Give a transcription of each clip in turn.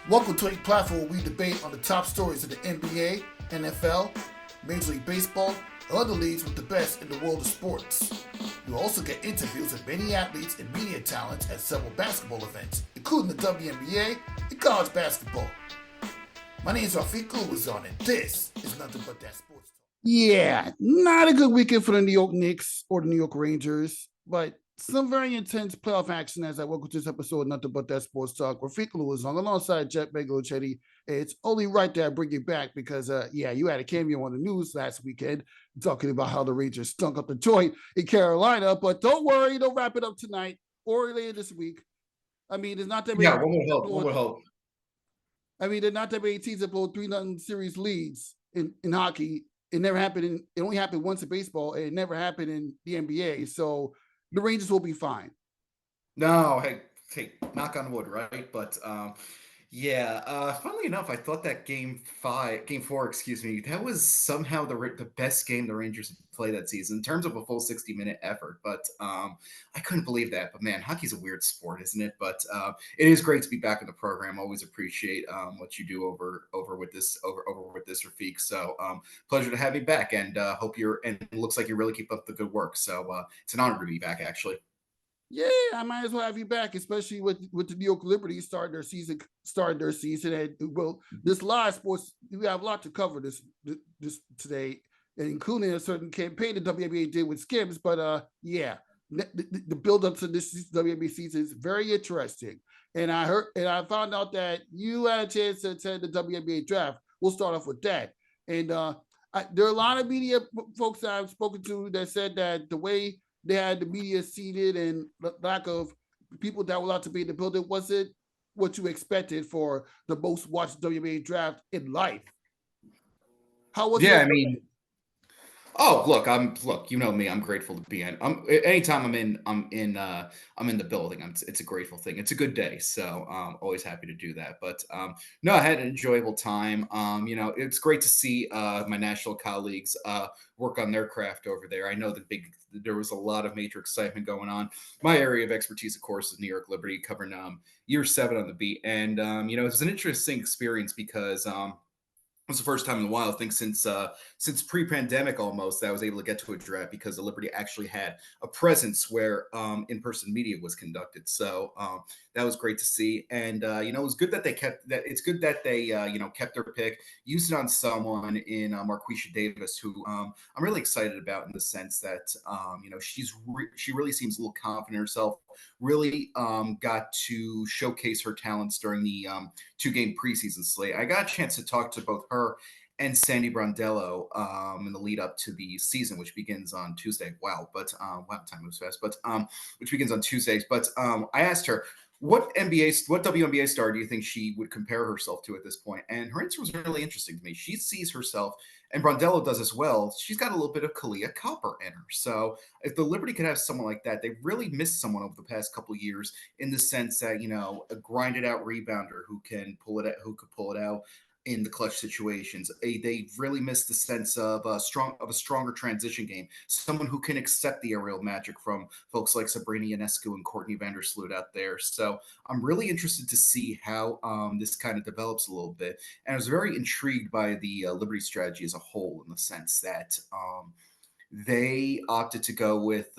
Welcome to a platform where we debate on the top stories of the NBA, NFL, Major League Baseball, and other leagues with the best in the world of sports. You'll also get interviews with many athletes and media talents at several basketball events, including the WNBA and college basketball. My name is Rafiq Ulazon, and this is Nothing But That Sports Talk. Yeah, not a good weekend for the New York Knicks or the New York Rangers, but some very intense playoff action as I welcome to this episode of Nothing But That Sports Talk. Rafiq Ulazon alongside Geoff Magliocchetti. It's only right that I bring you back because, you had a cameo on the news last weekend talking about how the Rangers stunk up the joint in Carolina, but don't worry, they'll wrap it up tonight or later this week. I mean, there's not that many. Yeah, one would hope. One would hope. I mean, there's not that many teams that blow 3-0 series leads in hockey. It never happened. It only happened once in baseball. And it never happened in the NBA. So the Rangers will be fine. No, hey, knock on wood, right? But funnily enough, I thought that game four, excuse me, that was somehow the best game the Rangers have played that season in terms of a full 60-minute effort. But I couldn't believe that. But man, hockey's a weird sport, isn't it? But it is great to be back in the program. Always appreciate what you do over with this Rafiq. So pleasure to have you back, and hope it looks like you really keep up the good work. So it's an honor to be back, actually. Yeah, I might as well have you back, especially with the New York Liberty starting their season. And well, this live sports, we have a lot to cover this today, including a certain campaign the WNBA did with Skims. But the build up to this WNBA season is very interesting. And I found out that you had a chance to attend the WNBA draft. We'll start off with that. And there are a lot of media folks that I've spoken to that said that the way they had the media seated and lack of people that were allowed to be in the building wasn't what you expected for the most watched WNBA draft in life. How was Yeah, it? I mean, oh, look, you know me. I'm grateful to be in. Anytime I'm in the building. It's a grateful thing. It's a good day, so always happy to do that. But no, I had an enjoyable time. It's great to see my national colleagues work on their craft over there. I know there was a lot of major excitement going on. My area of expertise, of course, is New York Liberty, covering year 7 on the beat, and it was an interesting experience because. It was the first time in a while, I think, since pre-pandemic almost, that I was able to get to a draft because the Liberty actually had a presence where in-person media was conducted. So that was great to see, and it was good that they kept that. It's good that they kept their pick, used it on someone in Marquisha Davis, who I'm really excited about in the sense that she really seems a little confident in herself. Really got to showcase her talents during the 2-game preseason slate. I got a chance to talk to both her and Sandy Brondello in the lead up to the season, which begins on Tuesday. Wow, but wow, time moves fast. But which begins on Tuesdays. But I asked her what WNBA star do you think she would compare herself to at this point? And her answer was really interesting to me. She sees herself, and Brondello does as well. She's got a little bit of Kalia Copper in her. So if the Liberty could have someone like that, they really missed someone over the past couple of years in the sense that a grinded out rebounder who could pull it out in the clutch situations. They really missed the sense of a stronger transition game. Someone who can accept the aerial magic from folks like Sabrina Ionescu and Courtney Vandersloot out there. So I'm really interested to see how this kind of develops a little bit. And I was very intrigued by the Liberty strategy as a whole, in the sense that they opted to go with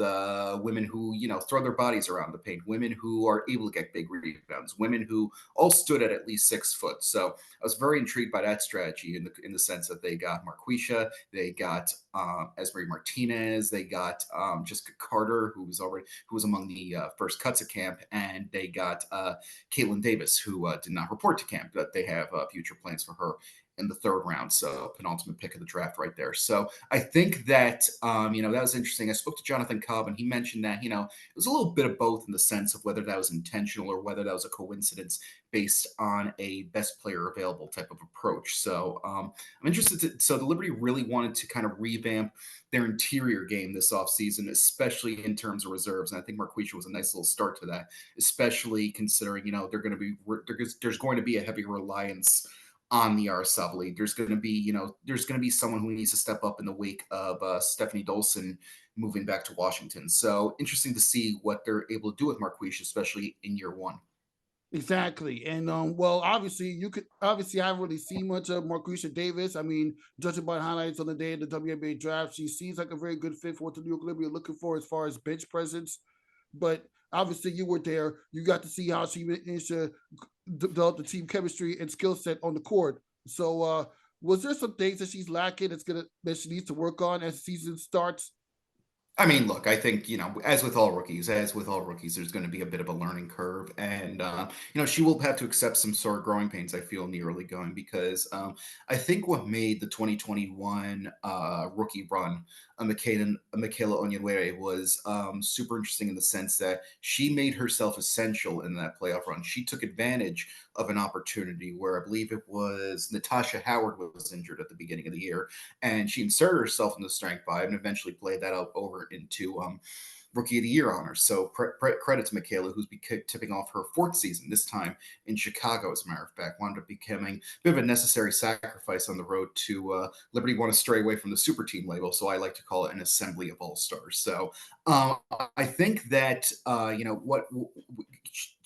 women who throw their bodies around the paint, women who are able to get big rebounds, women who all stood at least 6 foot. So I was very intrigued by that strategy in the sense that they got Marquisha, they got Esmery Martinez, they got Jessica Carter, who was among the first cuts of camp, and they got Caitlin Davis, who did not report to camp, but they have future plans for her in the 3rd round. So penultimate pick of the draft right there. So I think that, that was interesting. I spoke to Jonathan Cobb, and he mentioned that, it was a little bit of both in the sense of whether that was intentional or whether that was a coincidence based on a best player available type of approach. So I'm interested so the Liberty really wanted to kind of revamp their interior game this offseason, especially in terms of reserves. And I think Marquisha was a nice little start to that, especially considering, there's going to be a heavy reliance on the RSL League. There's going to be someone who needs to step up in the wake of Stephanie Dolson moving back to Washington. So interesting to see what they're able to do with Marquisha, especially in year 1. Exactly, and well, obviously you could obviously I haven't really seen much of Marquisha Davis. I mean, judging by highlights on the day of the WNBA draft, she seems like a very good fit for what the New York Liberty are looking for as far as bench presence. But obviously, you were there. You got to see how she managed to develop the team chemistry and skill set on the court. So, was there some things that she's lacking that she needs to work on as the season starts? I mean, look, I think, as with all rookies, there's going to be a bit of a learning curve. And, she will have to accept some sort of growing pains, I feel, in the early going, because I think what made the 2021 rookie run, Michaela Onyenwere, was super interesting in the sense that she made herself essential in that playoff run. She took advantage of an opportunity where I believe it was Natasha Howard was injured at the beginning of the year, and she inserted herself in the strength five and eventually played that out over into Rookie of the Year honors. So credit to Michaela, who's tipping off her fourth season, this time in Chicago, as a matter of fact, wound up becoming a bit of a necessary sacrifice on the road to Liberty want to stray away from the super team label, so I like to call it an assembly of all-stars. So I think that,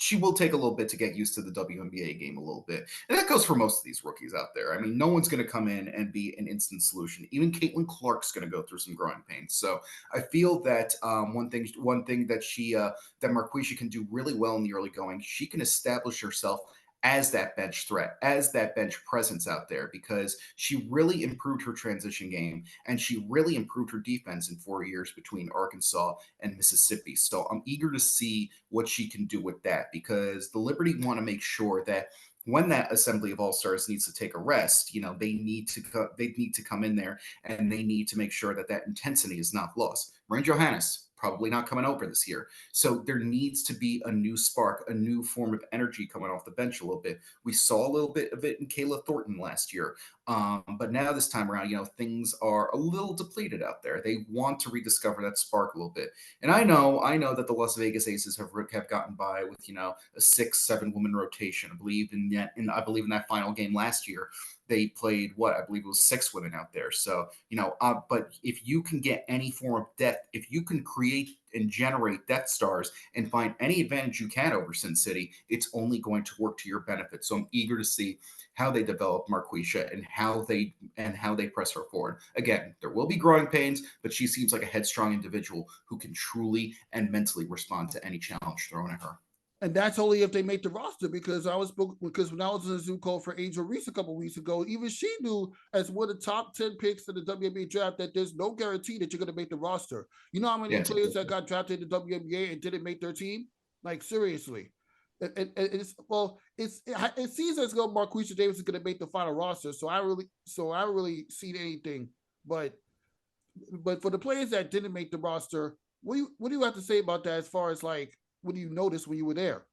she will take a little bit to get used to the WNBA game a little bit. And that goes for most of these rookies out there. I mean, no one's going to come in and be an instant solution. Even Caitlin Clark's going to go through some growing pains. So I feel that one thing that Marquisha can do really well in the early going, she can establish herself as that bench threat, as that bench presence out there, because she really improved her transition game and she really improved her defense in 4 years between Arkansas and Mississippi. So I'm eager to see what she can do with that, because the Liberty want to make sure that when that assembly of all stars needs to take a rest, they need to come in there and they need to make sure that that intensity is not lost. Rain Johannes probably not coming over this year, so there needs to be a new spark, a new form of energy coming off the bench a little bit. We saw a little bit of it in Kayla Thornton last year, but now this time around, things are a little depleted out there. They want to rediscover that spark a little bit. And I know that the Las Vegas Aces have gotten by with a 6-7 woman rotation. I believe in that final game last year, they played what I believe it was 6 women out there. So but if you can get any form of depth, if you can create and generate Death Stars and find any advantage you can over Sin City, it's only going to work to your benefit. So I'm eager to see how they develop Marquisha and how they press her forward. Again, there will be growing pains, but she seems like a headstrong individual who can truly and mentally respond to any challenge thrown at her. And that's only if they make the roster. Because when I was in a Zoom call for Angel Reese a couple weeks ago, even she knew as one of the top 10 picks in the WNBA draft that there's no guarantee that you're going to make the roster. You know how many Yeah, players that got drafted in the WNBA and didn't make their team? Like seriously. It seems as though Marquisha Davis is going to make the final roster. So I really seen anything, but for the players that didn't make the roster, what do you have to say about that as far as like what do you notice when you were there?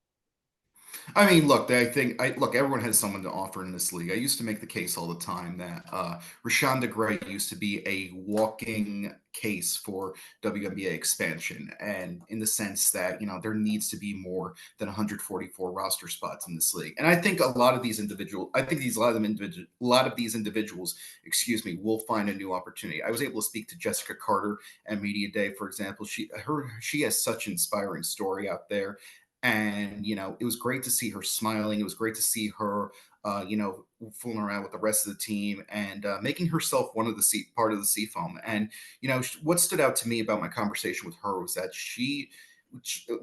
I mean, look, look. Everyone has someone to offer in this league. I used to make the case all the time that Rashonda Gray used to be a walking case for WNBA expansion, and in the sense that there needs to be more than 144 roster spots in this league. And I think a lot of these individuals, excuse me, will find a new opportunity. I was able to speak to Jessica Carter at Media Day, for example. She has such an inspiring story out there, and it was great to see her smiling. It was great to see her fooling around with the rest of the team and making herself one of the part of the Seafoam. And what stood out to me about my conversation with her was that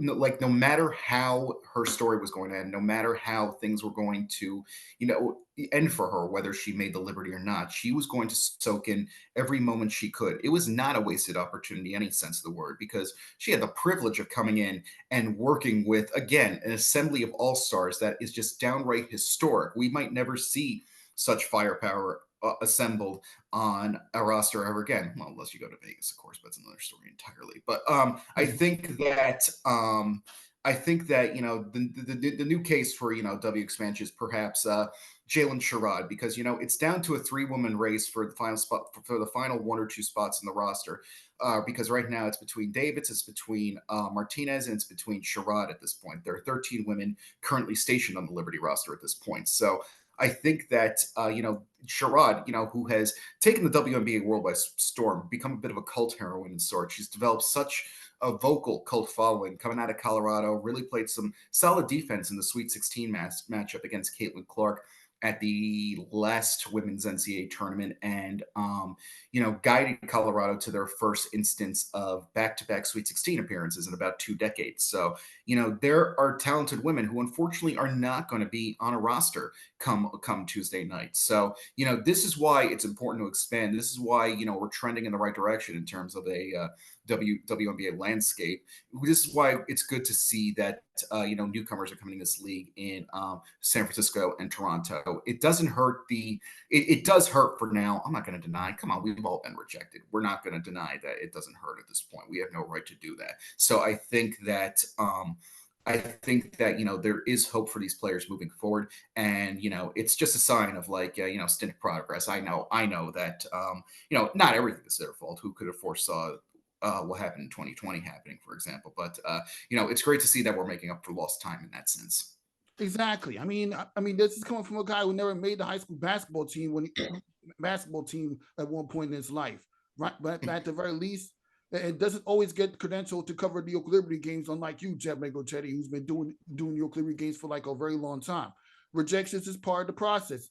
like, no matter how her story was going to end, no matter how things were going to you know end for her, whether she made the Liberty or not, she was going to soak in every moment she could. It was not a wasted opportunity in any sense of the word, because she had the privilege of coming in and working with, again, an assembly of all stars that is just downright historic. We might never see such firepower assembled on a roster ever again. Well, unless you go to Vegas, of course, but that's another story entirely. But I think that the new case for W expansion is perhaps Jalen Sherrod, because it's down to a 3-woman race for the final spot, for the final 1 or 2 spots in the roster. Because right now it's between Davids, it's between Martinez, and it's between Sherrod at this point. There are 13 women currently stationed on the Liberty roster at this point. So I think that Sherrod, who has taken the WNBA world by storm, become a bit of a cult heroine in sorts. She's developed such a vocal cult following coming out of Colorado. Really played some solid defense in the Sweet 16 matchup against Caitlin Clark at the last women's NCAA tournament, and guided Colorado to their first instance of back-to-back Sweet 16 appearances in about 2 decades. So there are talented women who unfortunately are not going to be on a roster come Tuesday night. So this is why it's important to expand. This is why we're trending in the right direction in terms of a WNBA landscape. This is why it's good to see that newcomers are coming in this league in San Francisco and Toronto. It doesn't hurt it does hurt for now. I'm not going to deny. Come on, we've all been rejected. We're not going to deny that it doesn't hurt at this point. We have no right to do that. So I think that there is hope for these players moving forward, and it's just a sign of stint progress. I know that not everything is their fault. Who could have foresaw what happened in 2020 happening, for example? But it's great to see that we're making up for lost time in that sense. Exactly. I mean, this is coming from a guy who never made the high school basketball team at one point in his life, right? But at the very least, it doesn't always get credentialed to cover the York Liberty games, unlike you, Geoff Magliocchetti, who's been doing York Liberty games for like a very long time. Rejections is part of the process.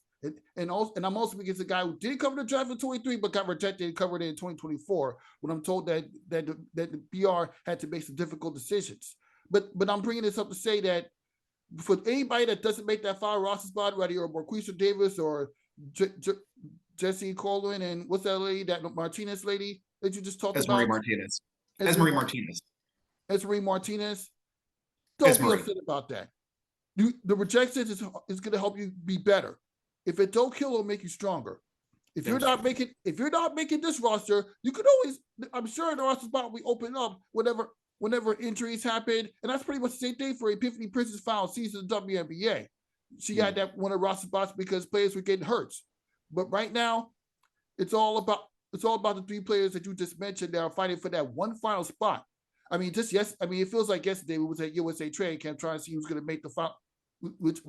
And I'm also against a guy who did cover the draft in 23, but got rejected and covered it in 2024. When I'm told that the PR had to make some difficult decisions. But I'm bringing this up to say that for anybody that doesn't make that final roster spot, whether you're Marquisha Davis or Jesse Colwyn and what's that lady, that Martinez lady that you just talked about? Esmeree Martinez. Esmeree Martinez. Esmeree Martinez. Don't be upset about that. The rejection is going to help you be better. If it don't kill, it'll make you stronger. If you're not making this roster, you could always. I'm sure the roster spot will be open up whenever injuries happen, and that's pretty much the same thing for Epiphany Prince's final season of WNBA. She had that one of the roster spots because players were getting hurt. But right now, it's all about the 3 players that you just mentioned that are fighting for that one final spot. I mean, it feels like yesterday we was at USA training camp trying to see who's going to make the final. Which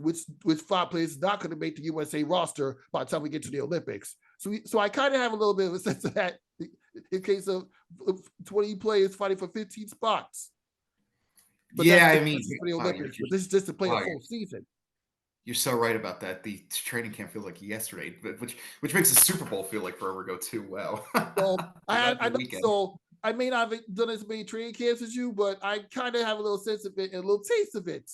5 players is not going to make the USA roster by the time we get to the Olympics. So I kind of have a little bit of a sense of that in case of 20 players fighting for 15 spots. But for the Olympics. But this is just to play a full season. You're so right about that. The training camp feels like yesterday, which makes the Super Bowl feel like forever ago too. Well, I know, so I may not have done as many training camps as you, but I kind of have a little sense of it and a little taste of it.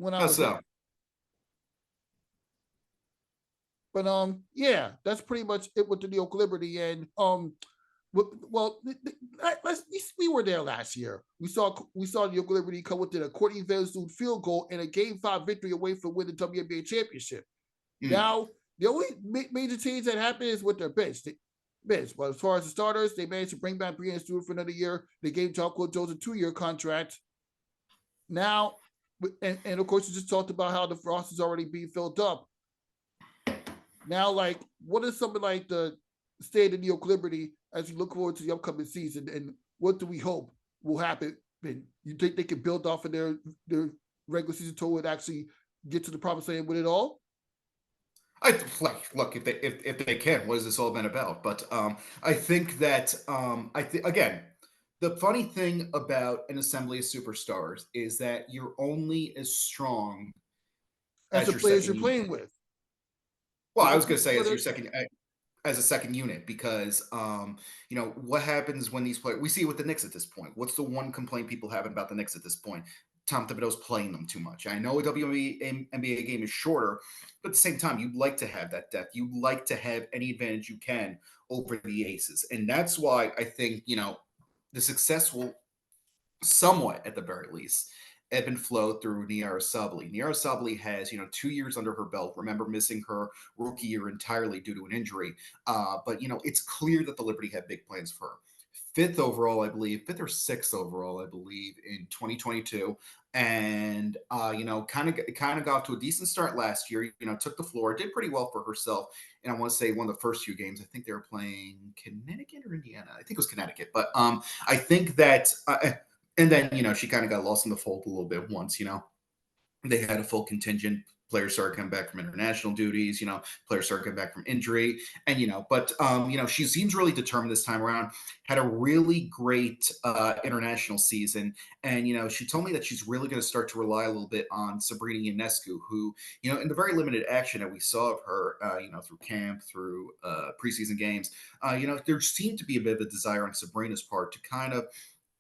When I was there. But that's pretty much it with the New York Liberty. And we were there last year. We saw the New York Liberty come within a Courtney Vanderstoot field goal and a Game 5 victory away from winning the WNBA championship. Now, the only major change that happened is with their bench. But as far as the starters, they managed to bring back Breanna Stewart for another year. They gave Jonquil Jones a 2-year contract. Now. And of course, you just talked about how the roster is already being filled up. Now, what is something like the state of New York Liberty as you look forward to the upcoming season, and what do we hope will happen? And you think they can build off of their regular season total and actually get to the promised land with it all? Look, if they can, what has this all been about? But I think that again. The funny thing about an assembly of superstars is that you're only as strong as the players you're playing with. Well, I was going to say as a second unit, because what happens when these players, we see it with the Knicks at this point. What's the one complaint people have about the Knicks at this point? Tom Thibodeau's playing them too much. I know a WNBA game is shorter, but at the same time, you'd like to have that depth. You'd like to have any advantage you can over the aces. And that's why I think, the success will somewhat, at the very least, ebb and flow through Niara Sabally. Niara Sabally has, 2 years under her belt. Remember missing her rookie year entirely due to an injury. But it's clear that the Liberty had big plans for her. 5th or 6th overall, I believe, in 2022. And, kind of got off to a decent start last year, took the floor, did pretty well for herself. And I want to say one of the first few games, I think they were playing Connecticut or Indiana. I think it was Connecticut. But I think that, and then, she kind of got lost in the fold a little bit once, they had a full contingent players started coming back from international duties, players started coming back from injury. And, but, she seems really determined this time around, had a really great international season. And, she told me that she's really going to start to rely a little bit on Sabrina Ionescu, who, in the very limited action that we saw of her, through camp, through preseason games, there seemed to be a bit of a desire on Sabrina's part to kind of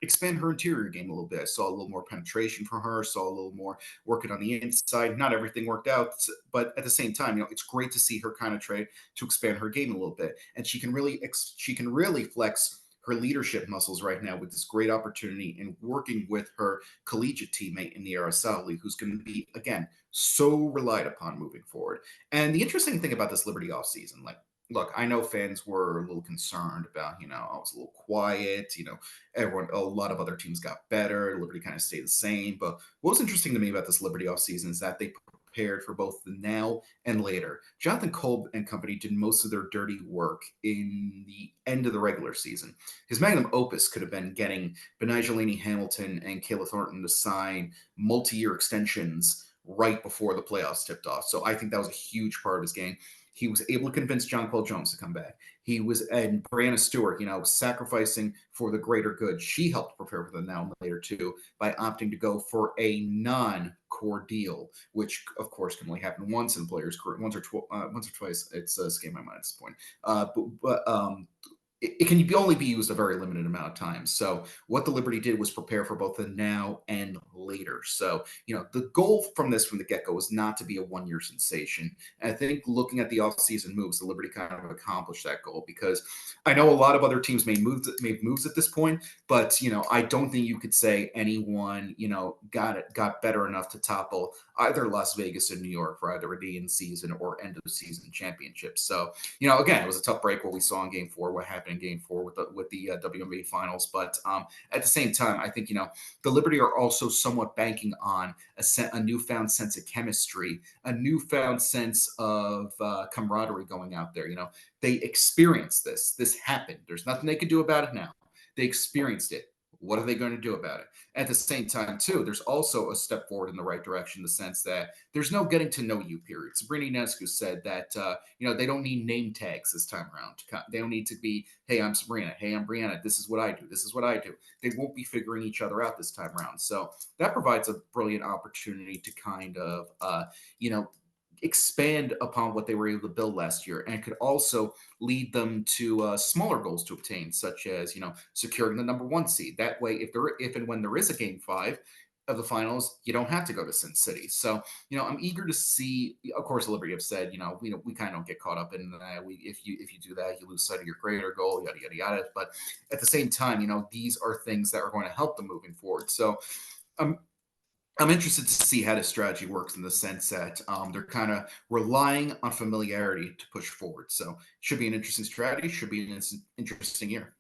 expand her interior game a little bit. I saw a little more penetration from her, saw a little more working on the inside. Not everything worked out, but at the same time, it's great to see her kind of try to expand her game a little bit. And she can really flex her leadership muscles right now with this great opportunity in working with her collegiate teammate in the RSL League, who's going to be, again, so relied upon moving forward. And the interesting thing about this Liberty offseason, look, I know fans were a little concerned about, I was a little quiet, a lot of other teams got better, Liberty kind of stayed the same. But what was interesting to me about this Liberty offseason is that they prepared for both the now and later. Jonathan Kolb and company did most of their dirty work in the end of the regular season. His magnum opus could have been getting Benigilini Hamilton and Kayla Thornton to sign multi-year extensions right before the playoffs tipped off. So I think that was a huge part of his game. He was able to convince John Paul Jones to come back. And Brianna Stewart, sacrificing for the greater good. She helped prepare for the now and later too by opting to go for a non-core deal, which of course can only happen once in players' career, once or twice. It's escaped my mind at this point. It can only be used a very limited amount of time. So what the Liberty did was prepare for both the now and later. So, the goal from the get-go was not to be a one-year sensation. And I think looking at the offseason moves, the Liberty kind of accomplished that goal, because I know a lot of other teams made moves at this point, but, I don't think you could say anyone, got better enough to topple either Las Vegas and New York for either the in-season or end-of-season championships. So, again, it was a tough break what we saw in Game 4, what happened in Game 4 with the WNBA finals. But at the same time, I think, the Liberty are also somewhat banking on a newfound sense of chemistry, a newfound sense of camaraderie going out there. They experienced this. This happened. There's nothing they can do about it now. They experienced it. What are they going to do about it? At the same time, too, there's also a step forward in the right direction, in the sense that there's no getting to know you period. Sabrina Ionescu said that, they don't need name tags this time around. They don't need to be, hey, I'm Sabrina. Hey, I'm Brianna. This is what I do. This is what I do. They won't be figuring each other out this time around. So that provides a brilliant opportunity to kind of, expand upon what they were able to build last year, and it could also lead them to smaller goals to obtain, such as securing the number 1 seed. That way, if and when there is a Game 5 of the finals, you don't have to go to Sin City. So I'm eager to see. Of course, Liberty have said we kind of don't get caught up in that. If you do that, you lose sight of your greater goal, yada yada yada. But at the same time, these are things that are going to help them moving forward. So I'm interested to see how this strategy works, in the sense that they're kind of relying on familiarity to push forward. So should be an interesting strategy. Should be an interesting year.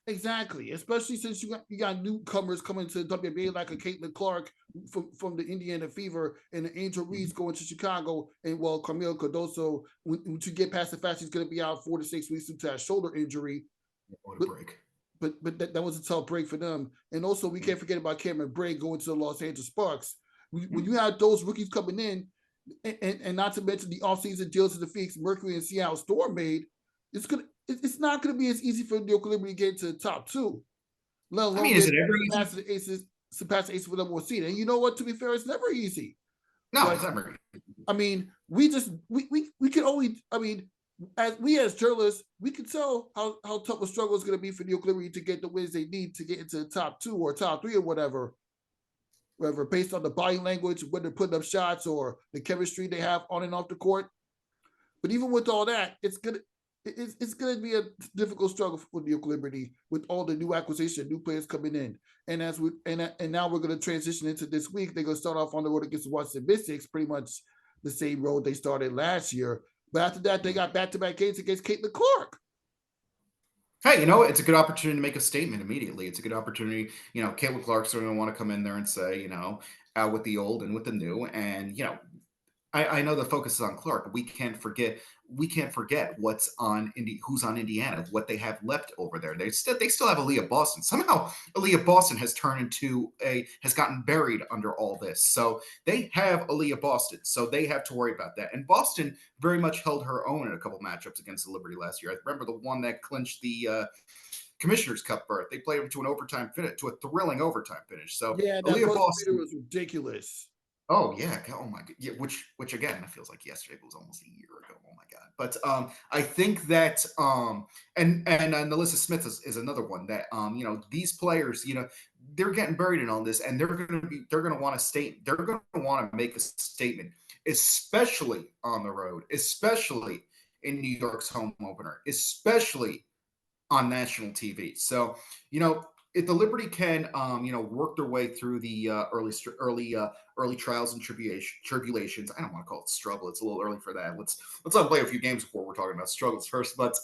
Exactly, especially since you got newcomers coming to WNBA like a Caitlin Clark from the Indiana Fever, and the Angel Reese going to Chicago, and Camille Cardoso, when you get past the fact she's going to be out 4 to 6 weeks due to a shoulder injury. What a break. But that was a tough break for them. And also, we can't forget about Cameron Brake going to the Los Angeles Sparks. When you have those rookies coming in, and not to mention the offseason deals to the Phoenix Mercury and Seattle Storm made, it's not going to be as easy for the Oakland Liberty to get to the top 2. Let alone is it ever easy? Surpass the Aces for number 1 seed. And you know what? To be fair, it's never easy. No, it's never. We can only. As journalists, we can tell how tough a struggle is going to be for the Oakland Liberty to get the wins they need to get into the top 2 or top 3 or whatever, based on the body language, when they're putting up shots, or the chemistry they have on and off the court. But even with all that, it's gonna be a difficult struggle for the Oakland Liberty with all the new acquisition, new players coming in. And now we're going to transition into this week. They're going to start off on the road against the Washington Mystics, pretty much the same road they started last year. But after that, they got back-to-back games against Caitlin Clark. Hey, it's a good opportunity to make a statement immediately. It's a good opportunity. Caitlin Clark's going to want to come in there and say, out with the old and with the new. And, I know the focus is on Clark, but we can't forget who's on Indiana, what they have left over there. They still have Aaliyah Boston. Somehow Aaliyah Boston has gotten buried under all this. So they have Aaliyah Boston. So they have to worry about that. And Boston very much held her own in a couple matchups against the Liberty last year. I remember the one that clinched the Commissioner's Cup berth. They played them to an overtime finish, to a thrilling overtime finish. So Yeah, that Aaliyah buzzer beater Boston. was ridiculous. Oh yeah. Oh my god. Yeah. Which again, it feels like yesterday, but it was almost a year ago. Oh my god. But I think that and Alyssa Smith is another one that these players they're getting buried in all this, and they're gonna want to state they're gonna want to make a statement, especially on the road, especially in New York's home opener, especially on national TV. So, if the Liberty can, work their way through the early trials and tribulations. I don't want to call it struggle. It's a little early for that. Let's not play a few games before we're talking about struggles first. But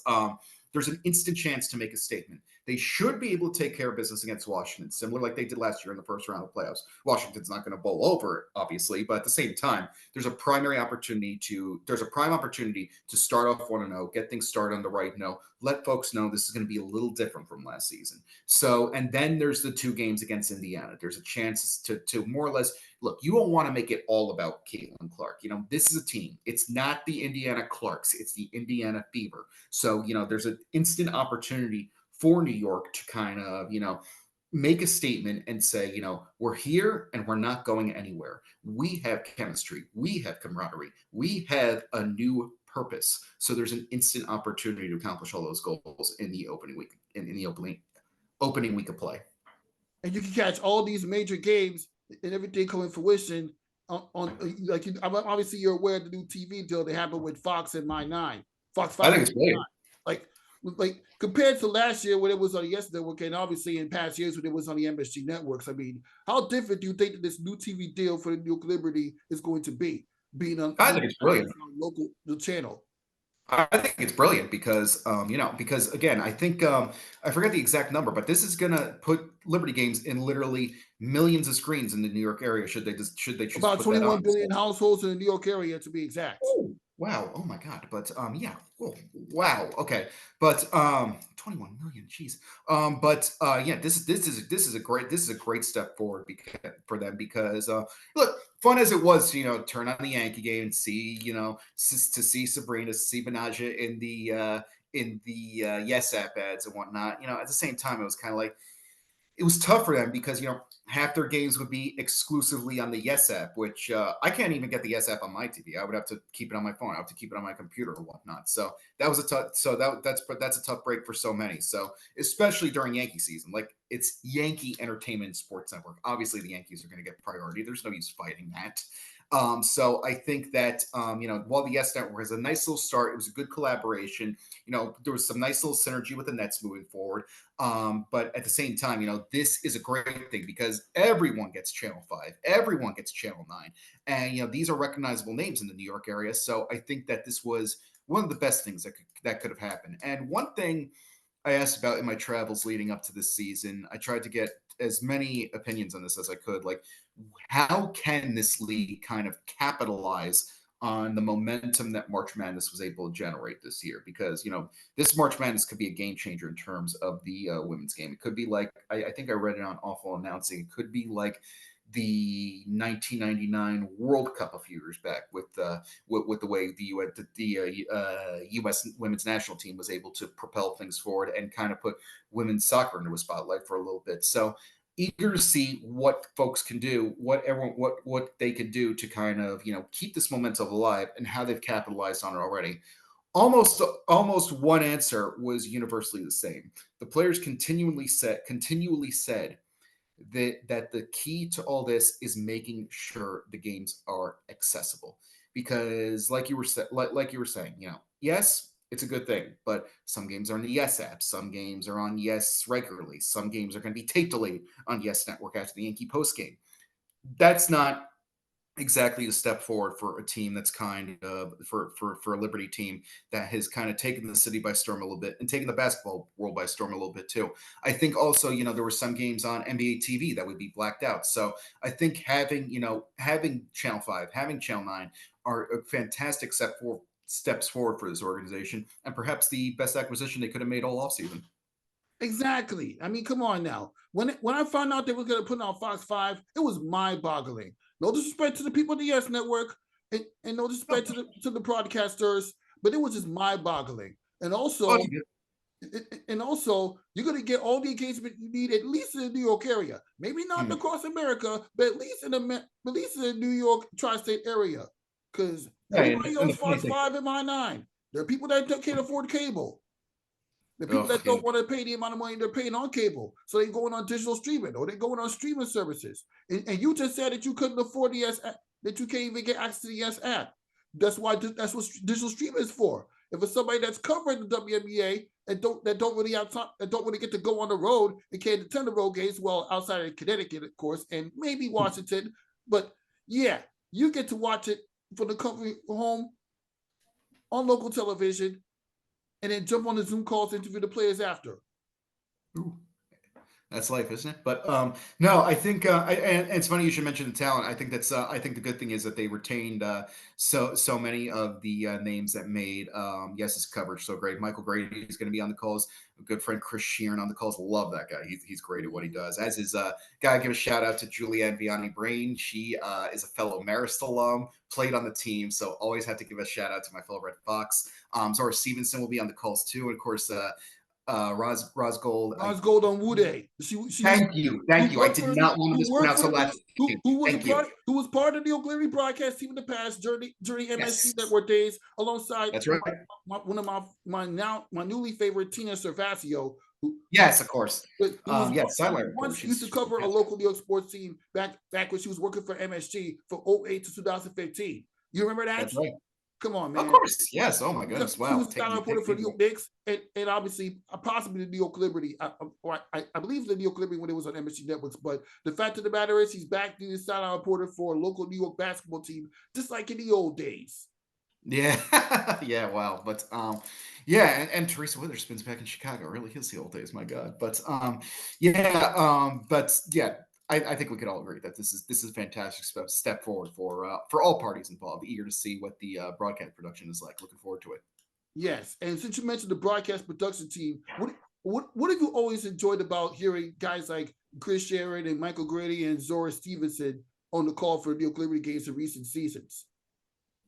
there's an instant chance to make a statement. They should be able to take care of business against Washington, similar like they did last year in the first round of playoffs. Washington's not going to bowl over, obviously, but at the same time, there's a prime opportunity to start off 1-0, get things started on the right note, let folks know this is going to be a little different from last season. So, and then there's the two games against Indiana. There's a chance to more or less look. You don't want to make it all about Caitlin Clark. This is a team. It's not the Indiana Clarks. It's the Indiana Fever. So, there's an instant opportunity for New York to kind of, make a statement and say, we're here and we're not going anywhere. We have chemistry. We have camaraderie. We have a new purpose. So there's an instant opportunity to accomplish all those goals in the opening week, in the opening week of play. And you can catch all these major games and everything coming fruition obviously you're aware of the new TV deal that happened with Fox and My9, Fox I 5 think and it's brilliant. like compared to last year when it was on the Yes Network, and obviously in past years when it was on the MSG networks. I mean, how different do you think that this new TV deal for the New York Liberty is going to be, being on I think it's brilliant. local channel? I think it's brilliant because again, I think I forget the exact number, but this is gonna put Liberty games in literally millions of screens in the New York area. Should they choose to About put that 21 on? billion households in the New York area, to be exact. Oh, wow. Oh my God. But yeah. Oh, wow. Okay. But 21 million. Jeez. But yeah, this is a great step forward for them because look, fun as it was to turn on the Yankee game and see to see Sabrina, to see Benaja in the Yes app ads and whatnot. At the same time, it was kind of like it was tough for them because half their games would be exclusively on the Yes app, which I can't even get the Yes app on my TV. I would have to keep it on my phone. I have to keep it on my computer or whatnot. So that was a tough. So that's a tough break for so many. So especially during Yankee season, like it's Yankee Entertainment Sports Network. Obviously, the Yankees are going to get priority. There's no use fighting that. So I think that while the Yes Network has a nice little start, it was a good collaboration. There was some nice little synergy with the Nets moving forward. But at the same time, this is a great thing because everyone gets Channel 5, everyone gets Channel 9, and these are recognizable names in the New York area. So I think that this was one of the best things that could have happened. And one thing I asked about in my travels leading up to this season, I tried to get as many opinions on this as I could. Like, how can this league kind of capitalize on the momentum that March Madness was able to generate this year? Because this March Madness could be a game changer in terms of the women's game. It could be like I think I read it on Awful Announcing. It could be like the 1999 World Cup a few years back with the way the U.S. women's national team was able to propel things forward and kind of put women's soccer into a spotlight for a little bit. So eager to see what folks can do, what they can do to kind of keep this momentum alive and how they've capitalized on it already. Almost one answer was universally the same. The players continually said that the key to all this is making sure the games are accessible, because like you were saying, yes, it's a good thing, but some games are on the Yes app, some games are on Yes regularly, some games are going to be tape delayed on Yes Network after the Yankee post game. That's not exactly a step forward for a team that's kind of for a Liberty team that has kind of taken the city by storm a little bit and taken the basketball world by storm a little bit too. I think also, there were some games on NBA TV that would be blacked out. So I think having Channel 5, having Channel 9 are a fantastic steps forward for this organization, and perhaps the best acquisition they could have made all offseason. Exactly. I mean, come on now. When I found out they were going to put on Fox 5, it was mind-boggling. No disrespect to the people at the Yes Network, and no disrespect to the broadcasters, but it was just mind-boggling. And also, you're going to get all the engagement you need, at least in the New York area. Maybe not across America, but at least in the New York tri-state area. Because everybody owns Fox 5 and My 9. There are people that can't afford cable. The people that don't want to pay the amount of money they're paying on cable, so they're going on digital streaming or they're going on streaming services. And you just said that you couldn't afford the Yes app, that you can't even get access to the Yes app. That's what digital streaming is for. If it's somebody that's covering the WNBA and don't really get to go on the road and can't attend the road games, well, outside of Connecticut, of course, and maybe Washington, but yeah, you get to watch it from the comfort home on local television. And then jump on the Zoom calls to interview the players after. Ooh, that's life, isn't it? But no, I think, and it's funny you should mention the talent. I think I think the good thing is that they retained so many of the names that made Yes's coverage so great. Michael Grady is going to be on the calls. A good friend Chris Sheeran on the calls. Love that guy. He's great at what he does. As is guy, give a shout out to Julianne Vianney Brain. She is a fellow Marist alum, played on the team, so always have to give a shout out to my fellow Red Fox. Zora Stevenson will be on the calls too, and of course. Roz Gold. Roz Gold on Wuday. Thank you. I did not want to mispronounce her last name. Who was part of the O'Cleary broadcast team in the past during MSG Network days, alongside one of my newly favorite Tina Servasio. Yes, of course. Once used to cover a local New York sports team back when she was working for MSG from 2008 to 2015. You remember that? That's right. Come on, man. Of course, yes. Oh my goodness, wow. He was style reporter for the New York Knicks, and obviously, possibly the New York Liberty. I believe the New York Liberty when it was on MSG Networks. But the fact of the matter is, he's back being a style reporter for a local New York basketball team, just like in the old days. Yeah, yeah, wow. But yeah, and Teresa Witherspoon's back in Chicago. Really, he'll see old days. My God. But yeah. I think we could all agree that this is a fantastic step forward for all parties involved. Eager to see what the broadcast production is like. Looking forward to it. Yes, and since you mentioned the broadcast production team, what have you always enjoyed about hearing guys like Chris Sharon and Michael Grady and Zora Stevenson on the call for the New York Liberty games in recent seasons?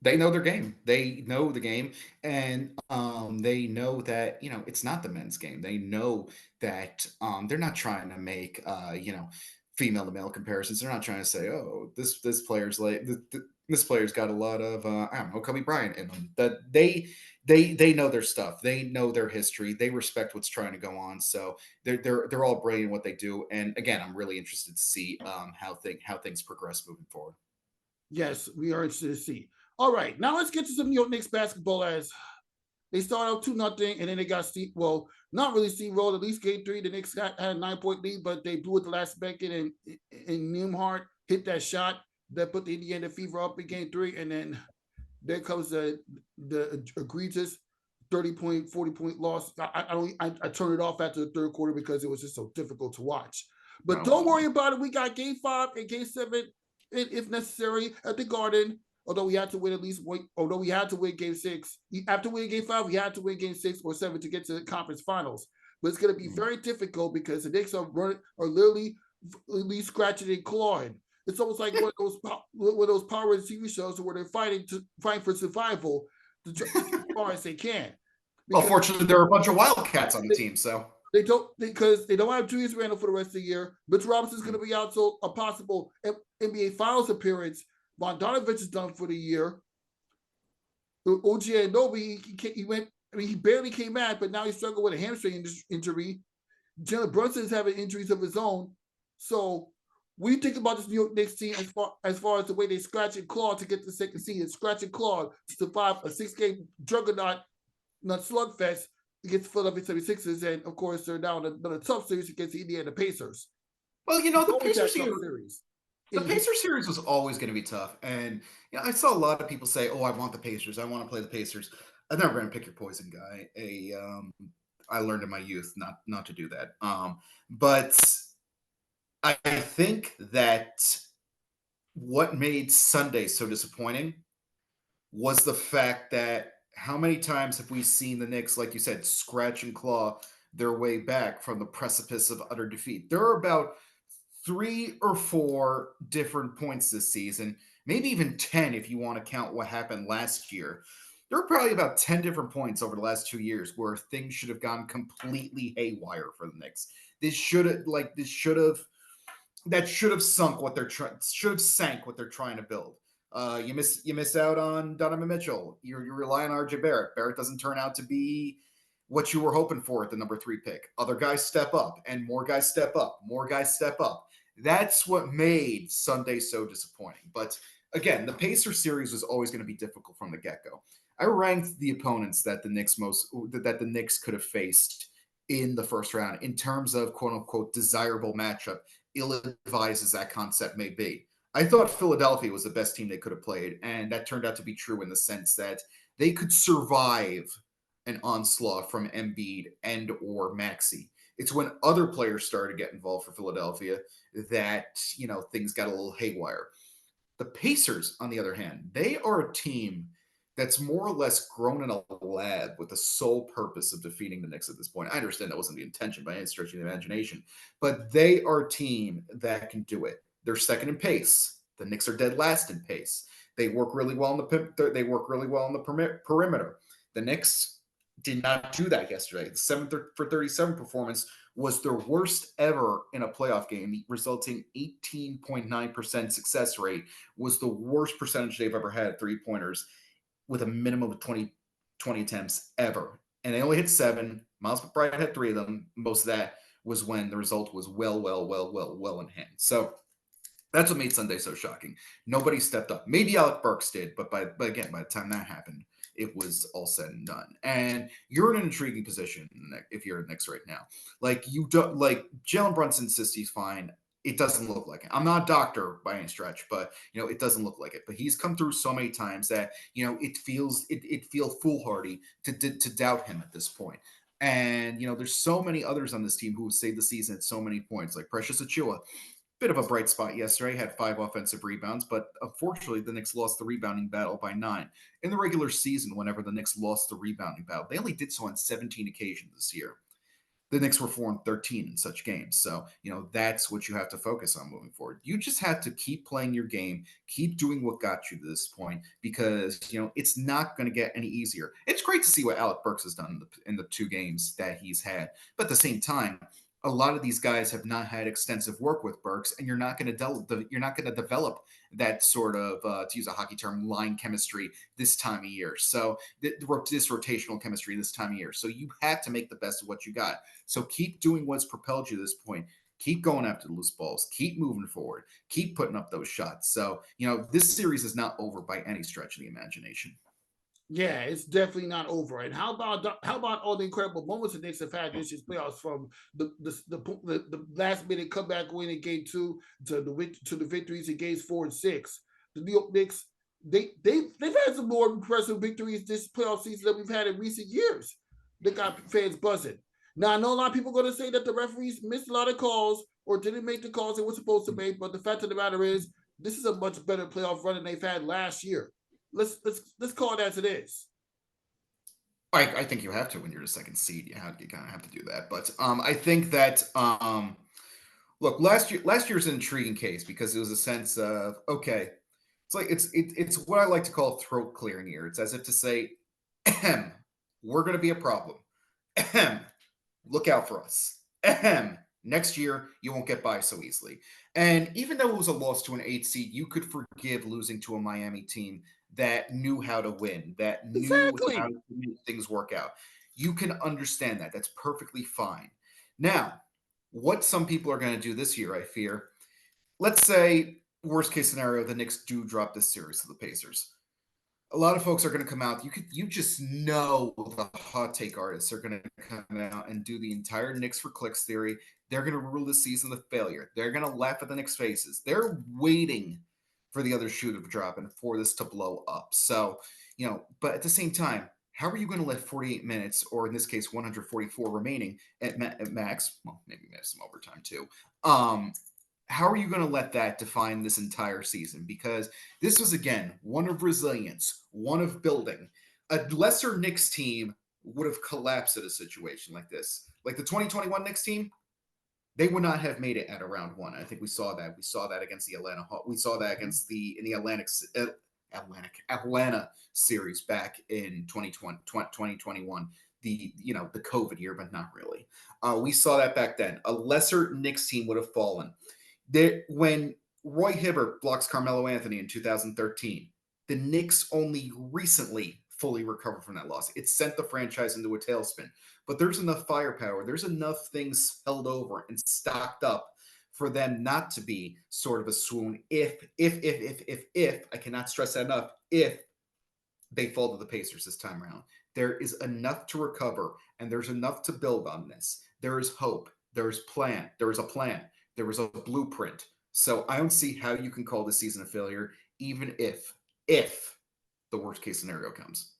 They know their game. They know the game, and they know that it's not the men's game. They know that they're not trying to make female to male comparisons. They're not trying to say, oh, this player's like this player's got a lot of I don't know, Kobe Bryant in them. That they know their stuff. They know their history. They respect what's trying to go on. So they're all brilliant in what they do. And again, I'm really interested to see how things progress moving forward. Yes, we are interested to see. All right, now let's get to some New York Knicks basketball. As they start out 2-0, and then they got not really steamrolled. At least game 3, the Knicks had a 9-point lead, but they blew it the last second, and Nembhard hit that shot that put the Indiana Fever up in game 3, and then there comes the egregious 30-point, 40-point loss. I turned it off after the third quarter because it was just so difficult to watch. But don't worry about it. We got game 5 and game 7, if necessary, at the Garden. Although we had to win game 6. After winning game 5, we had to win game 6 or 7 to get to the conference finals. But it's going to be very difficult because the Knicks are literally scratching and clawing. It's almost like one of those Power TV shows where they're fighting for survival as far as they can. Well, fortunately, there are a bunch of Wildcats on the team, so they don't have Julius Randle for the rest of the year. Mitch Robinson's going to be out, so a possible NBA Finals appearance. Bogdanovich is done for the year. OG Anunoby, he barely came back, but now he's struggling with a hamstring injury. Jalen Brunson is having injuries of his own. So we think about this New York Knicks team as far as the way they scratch and claw to get the second seed, scratch and claw to survive a 6-game juggernaut, not slugfest against the Philadelphia 76ers, and of course they're now in another tough series against the Indiana Pacers. Well, the Pacers series. The Pacers series was always going to be tough. And I saw a lot of people say, oh, I want the Pacers. I want to play the Pacers. I'm never going to pick your poison, guy. I learned in my youth not to do that. But I think that what made Sunday so disappointing was the fact that how many times have we seen the Knicks, like you said, scratch and claw their way back from the precipice of utter defeat? There are about 3 or 4 different points this season, maybe even 10 if you want to count what happened last year. There are probably about 10 different points over the last 2 years where things should have gone completely haywire for the Knicks. That should have sunk what they're trying should have sank what they're trying to build. You miss out on Donovan Mitchell. You rely on RJ Barrett. Barrett doesn't turn out to be what you were hoping for at the number 3 pick. Other guys step up, and more guys step up. More guys step up. That's what made Sunday so disappointing. But again, the Pacer series was always going to be difficult from the get-go. I ranked the opponents that the Knicks could have faced in the first round in terms of quote unquote desirable matchup, ill-advised as that concept may be. I thought Philadelphia was the best team they could have played, and that turned out to be true in the sense that they could survive an onslaught from Embiid and or Maxey. It's when other players started to get involved for Philadelphia that things got a little haywire. The Pacers, on the other hand, they are a team that's more or less grown in a lab with the sole purpose of defeating the Knicks at this point. I understand that wasn't the intention by any stretch of the imagination, but they are a team that can do it. They're second in pace. The Knicks are dead last in pace. They work really well on the perimeter. The Knicks did not do that yesterday. The 7 for 37 performance was their worst ever in a playoff game, resulting 18.9% success rate, was the worst percentage they've ever had three-pointers with a minimum of 20 attempts ever. And they only hit 7. Miles McBride had 3 of them. Most of that was when the result was well in hand. So that's what made Sunday so shocking. Nobody stepped up. Maybe Alec Burks did, but again, by the time that happened, it was all said and done. And you're in an intriguing position if you're a Knicks right now. Like you don't like Jalen Brunson insists he's fine. It doesn't look like it. I'm not a doctor by any stretch, but it doesn't look like it. But he's come through so many times that it feels foolhardy to doubt him at this point. And there's so many others on this team who saved the season at so many points, like Precious Achiuwa. Bit of a bright spot yesterday, had 5 offensive rebounds, but unfortunately the Knicks lost the rebounding battle by 9. In the regular season, whenever the Knicks lost the rebounding battle, they only did so on 17 occasions this year. The Knicks were 4-13 in such games. So, that's what you have to focus on moving forward. You just have to keep playing your game, keep doing what got you to this point, because, it's not going to get any easier. It's great to see what Alec Burks has done in the 2 games that he's had. But at the same time, a lot of these guys have not had extensive work with Burks, and you're not going to develop that sort of, to use a hockey term, line chemistry this time of year. So this rotational chemistry this time of year. So you have to make the best of what you got. So keep doing what's propelled you to this point. Keep going after the loose balls. Keep moving forward. Keep putting up those shots. So this series is not over by any stretch of the imagination. Yeah, it's definitely not over. And how about all the incredible moments the Knicks have had this year's playoffs, from the last minute comeback win in Game 2 to the victories in Games 4 and 6. The New York Knicks, they've had some more impressive victories this playoff season than we've had in recent years. They got fans buzzing. Now I know a lot of people are going to say that the referees missed a lot of calls or didn't make the calls they were supposed to make, but the fact of the matter is, this is a much better playoff run than they've had last year. Let's call it as it is. I think you have to when you're the second seed. You kind of have to do that. But I think that look, last year's an intriguing case because it was a sense of, okay, it's what I like to call throat clearing year. It's as if to say, we're going to be a problem. Look out for us. Next year, you won't get by so easily. And even though it was a loss to an 8 seed, you could forgive losing to a Miami team that knew how to win, that knew how to make things work out. You can understand that. That's perfectly fine. Now, what some people are going to do this year, I fear, let's say, worst case scenario, the Knicks do drop this series to the Pacers. A lot of folks are going to come out. You just know the hot take artists are going to come out and do the entire Knicks for clicks theory. They're going to rule the season a failure. They're going to laugh at the Knicks' faces. They're waiting for the other shoe to drop and for this to blow up. So, but at the same time, how are you going to let 48 minutes, or in this case, 144 remaining at max, well, maybe we have some overtime too, how are you going to let that define this entire season? Because this was, again, one of resilience, one of building. A lesser Knicks team would have collapsed at a situation like this. Like the 2021 Knicks team, they would not have made it at a round one. I think we saw that. We saw that against the Atlanta. We saw that against in the Atlanta series back in 2021. The COVID year, but not really. We saw that back then. A lesser Knicks team would have fallen. When Roy Hibbert blocks Carmelo Anthony in 2013, the Knicks only recently fully recovered from that loss. It sent the franchise into a tailspin. But there's enough firepower, there's enough things held over and stocked up for them not to be sort of a swoon if I cannot stress that enough, if they fall to the Pacers this time around. There is enough to recover, and there's enough to build on this. There is hope. There is a plan. There is a blueprint. So I don't see how you can call this season a failure, even if the worst case scenario comes.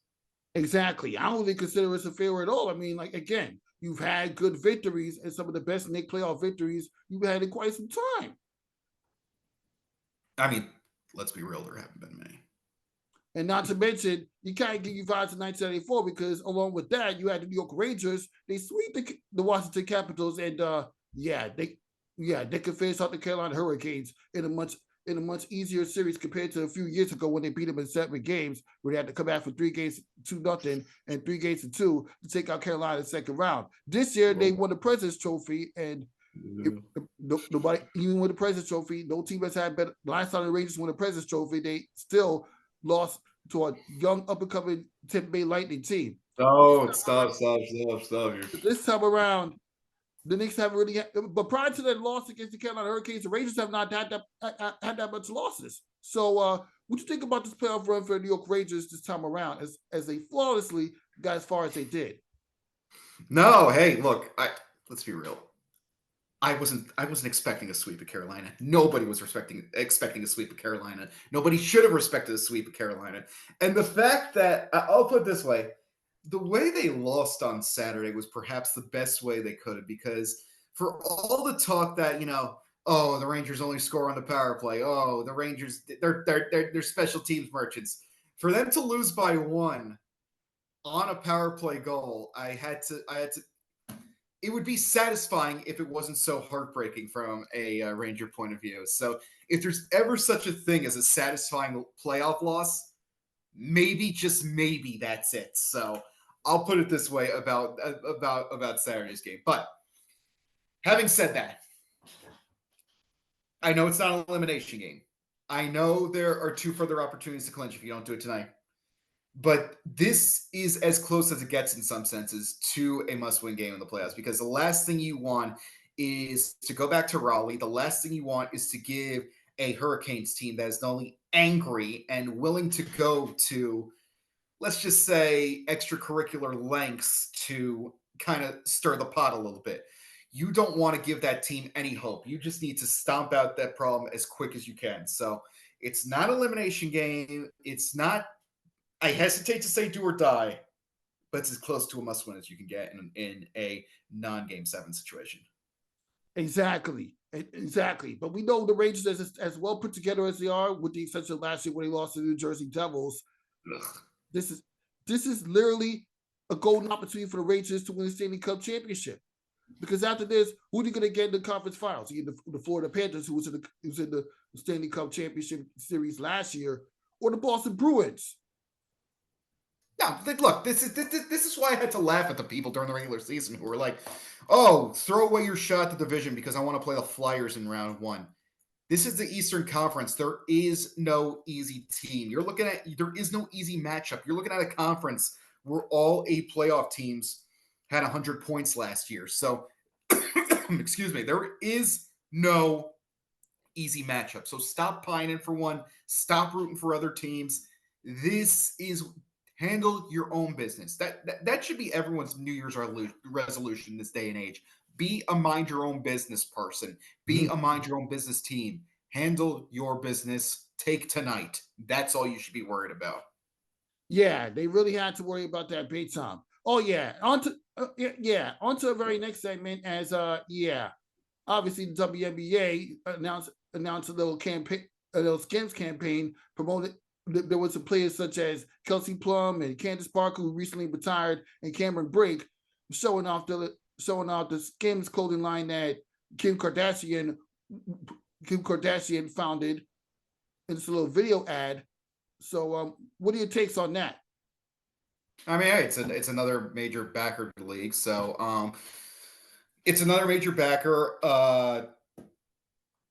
Exactly. I don't even consider it a failure at all. I mean, like, again, you've had good victories and some of the best Knicks playoff victories you've had in quite some time. I mean, let's be real, there haven't been many. And not to mention, you can't give you vibes in 1974 because along with that, you had the New York Rangers. They sweep the Washington Capitals, and they could face out the Carolina Hurricanes in a much easier series compared to a few years ago when they beat them in 7 games, where they had to come back for 3 games 2-0 and 3 games to 2 to take out Carolina in the second round. This year they won the President's Trophy, and nobody even won the President's Trophy. No team has had better. Last time the Rangers won the President's Trophy, they still lost to a young up-and-coming Tampa Bay Lightning team. Oh, stop. This time around, the Knicks haven't really had, but prior to that loss against the Carolina Hurricanes, the Rangers have not had that much losses. So what do you think about this playoff run for the New York Rangers this time around as they flawlessly got as far as they did? No, hey, look, let's be real. I wasn't expecting a sweep of Carolina. Nobody was expecting a sweep of Carolina. Nobody should have respected a sweep of Carolina. And the fact that, I'll put it this way, the way they lost on Saturday was perhaps the best way they could have, because for all the talk that, the Rangers only score on the power play. Oh, the Rangers, they're special teams merchants. For them to lose by 1 on a power play goal, I had to it would be satisfying if it wasn't so heartbreaking from a Ranger point of view. So if there's ever such a thing as a satisfying playoff loss, maybe, just maybe, that's it. So I'll put it this way about Saturday's game. But having said that, I know it's not an elimination game. I know there are 2 further opportunities to clinch if you don't do it tonight. But this is as close as it gets in some senses to a must-win game in the playoffs, because the last thing you want is to go back to Raleigh. The last thing you want is to give a Hurricanes team that is not only angry and willing to go to, let's just say, extracurricular lengths to kind of stir the pot a little bit. You don't want to give that team any hope. You just need to stomp out that problem as quick as you can. So it's not an elimination game. It's not, I hesitate to say do or die, but it's as close to a must-win as you can get in a non-Game 7 situation. Exactly. But we know the Rangers as well put together as they are, with the exception of last year when they lost to the New Jersey Devils. Ugh. This is literally a golden opportunity for the Rangers to win the Stanley Cup championship. Because after this, who are you going to get in the conference finals? Either the Florida Panthers, who was in the Stanley Cup championship series last year, or the Boston Bruins. No, look, this is why I had to laugh at the people during the regular season who were like, "Oh, throw away your shot at the division because I want to play the Flyers in round 1." This is the Eastern Conference. There is no easy team. There is no easy matchup. You're looking at a conference where all 8 playoff teams had 100 points last year. So, excuse me, there is no easy matchup. So stop pining for one. Stop rooting for other teams. This is handle your own business. That should be everyone's New Year's resolution this day and age. Be a mind your own business person. Be a mind your own business team. Handle your business. Take tonight. That's all you should be worried about. Yeah, they really had to worry about that big time. Oh yeah, on to our very next segment. As obviously the WNBA announced a little campaign, a little Skims campaign promoted. There was some players such as Kelsey Plum and Candace Parker, who recently retired, and Cameron Brake, showing off the Skims clothing line that Kim Kardashian founded. It's a little video ad. So, what are your takes on that? I mean, hey, it's another major backer to the league. So it's another major backer.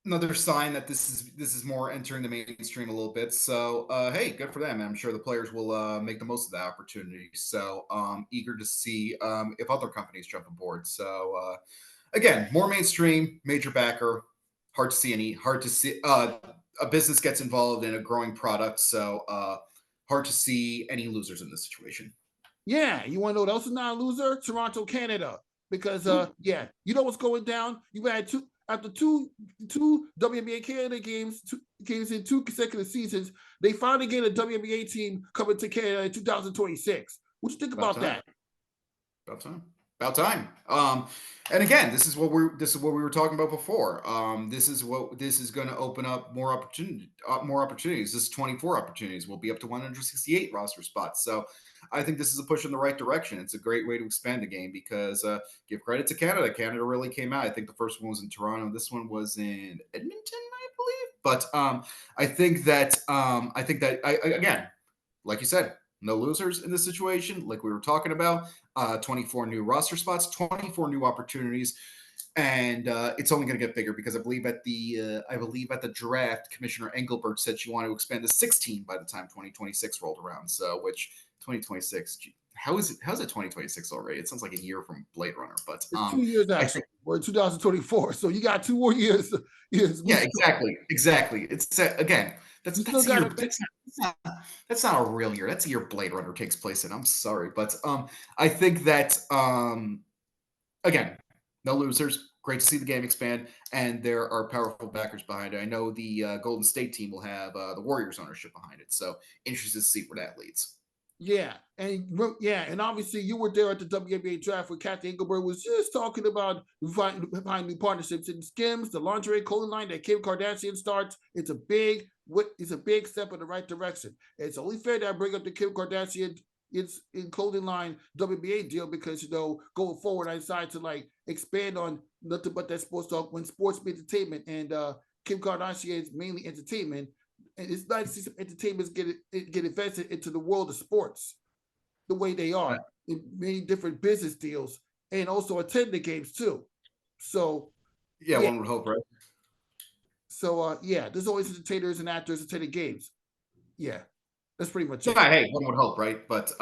Another sign that this is more entering the mainstream a little bit. So hey, good for them. I'm sure the players will make the most of that opportunity. So eager to see if other companies jump aboard. So again, more mainstream, major backer. Hard to see a business gets involved in a growing product. So hard to see any losers in this situation. Yeah, you want to know what else is not a loser? Toronto, Canada. Because yeah, you know what's going down? You had two WNBA Canada games in 2 consecutive seasons. They finally get a WNBA team coming to Canada in 2026. What you think about that? About time. And again, this is what we were talking about before. This is going to open up more opportunities. This is 24 opportunities. We'll be up to 168 roster spots. So I think this is a push in the right direction. It's a great way to expand the game because give credit to Canada. Canada really came out. I think the first one was in Toronto. This one was in Edmonton, I believe. But I think that again, like you said, no losers in this situation, like we were talking about. 24 new roster spots, 24 new opportunities, and it's only going to get bigger because I believe at the draft, Commissioner Engelbert said she wanted to expand to 16 by the time 2026 rolled around. So, which 2026? How's it 2026 already? It sounds like a year from Blade Runner, but it's 2 years actually. We're in 2024, so you got 2 more years. Yeah, exactly. It's again. That's not a real year. That's a year Blade Runner takes place in. I'm sorry, but I think that again, no losers. Great to see the game expand, and there are powerful backers behind it. I know the Golden State team will have the Warriors ownership behind it, so interested to see where that leads. Yeah, and obviously you were there at the WNBA draft where Kathy Engelbert was just talking about finding new partnerships in Skims, the lingerie clothing line that Kim Kardashian starts. It's a big step in the right direction. It's only fair that I bring up the Kim Kardashian it's in clothing line WNBA deal because going forward I decided to expand on nothing but that sports talk when sports entertainment and Kim Kardashian is mainly entertainment. And it's nice to see some entertainers get invested into the world of sports the way they are in many different business deals and also attend the games too. So yeah, one would hope, right? So yeah, there's always entertainers and actors attending games. Yeah, that's pretty much it. Yeah, hey, one would hope, right? But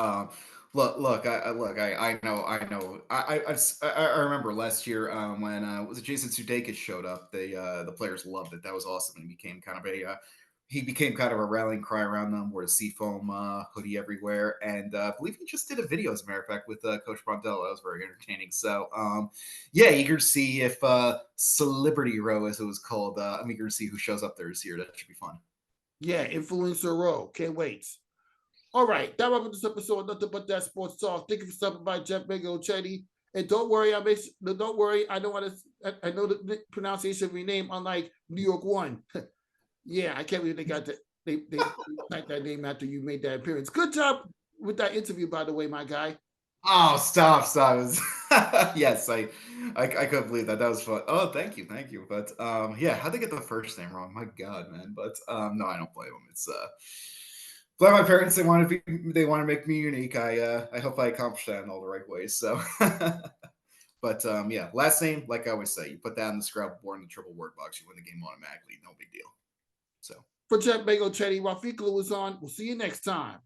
look, I know. I remember last year when was it Jason Sudeikis showed up? The players loved it. That was awesome, and he became kind of a rallying cry around them. Wore a seafoam hoodie everywhere, and I believe he just did a video, as a matter of fact, with Coach Brondello. That was very entertaining. So, yeah, eager to see if Celebrity Row, as it was called. I'm eager to see who shows up there this year. That should be fun. Yeah, Influencer Row. Can't wait. All right, that wraps up this episode of Nothing But That Sports Talk. Thank you for stopping by, Geoff Magliocchetti. And don't worry, I know the pronunciation of your name, unlike New York One. Yeah, I can't believe they typed that name after you made that appearance. Good job with that interview, by the way, my guy. Oh, stop! Yes, I couldn't believe that. That was fun. Oh, thank you. But yeah, how'd they get the first name wrong? My God, man. But no, I don't blame them. It's blame my parents. They want to make me unique. I hope I accomplished that in all the right ways. So, but yeah, last name, like I always say, you put that in the Scrabble board in the triple word box, you win the game automatically. No big deal. So for Geoff Magliocchetti, Rafika was on. We'll see you next time.